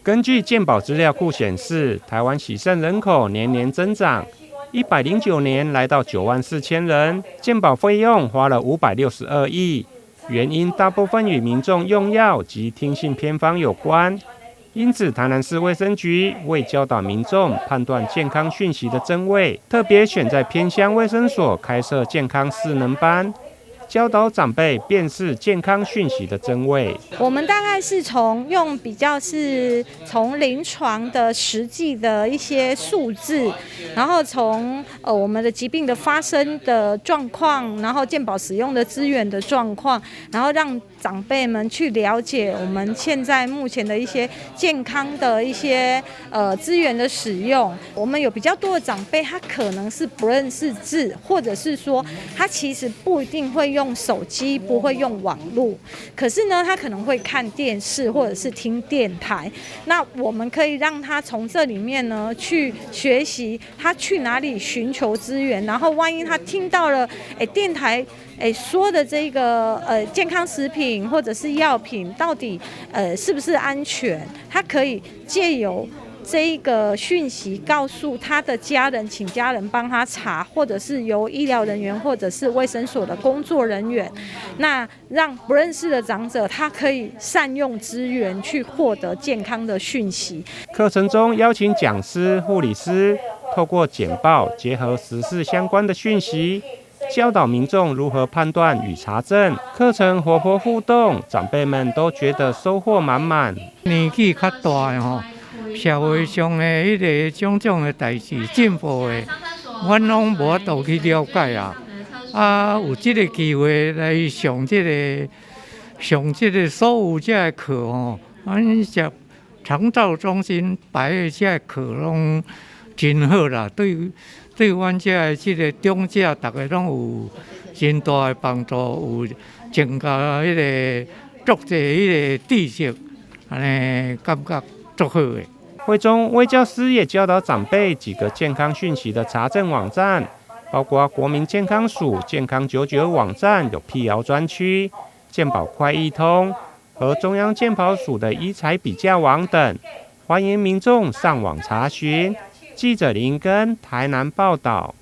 根据健保资料库显示，台湾洗肾人口年年增长，109年来到94000人，健保费用花了562亿，原因大部分与民众用药及听信偏方有关。因此，台南市卫生局为教导民众判断健康讯息的真伪，特别选在偏乡卫生所开设健康识能班，教导长辈辨识健康讯息的真伪。我们大概是从临床的实际的一些数字，然后从我们的疾病的发生的状况，然后健保使用的资源的状况，然后让长辈们去了解我们现在目前的一些健康的一些资源的使用。我们有比较多的长辈，他可能是不认识字，或者是说他其实不一定会用手机，不会用网络，可是呢，他可能会看电视或者是听电台。那我们可以让他从这里面呢去学习，他去哪里寻求资源，然后万一他听到了电台说的这个健康食品或者是药品到底是不是安全，他可以借由这一个讯息告诉他的家人，请家人帮他查，或者是由医疗人员或者是卫生所的工作人员，那让不认识的长者他可以善用资源去获得健康的讯息。课程中邀请讲师、护理师透过简报结合时事相关的讯息，教导民众如何判断与查证。课程活泼互动，长辈们都觉得收获满满。年纪较大的吼，社会上的迄个种种的代志进步的，阮拢无法度去了解啊。有这个机会来上这个所有这个课吼，阮长照中心摆的这个课拢真好啦，对阮这个长者，大家拢有真大的帮助，有增加迄个作者迄个知识，安尼感觉足好的。会中卫教师也教导长辈几个健康讯息的查证网站，包括国民健康署健康99网站有辟谣专区、健保快易通和中央健保署的医材比价网等，欢迎民众上网查询。记者林根台南报道。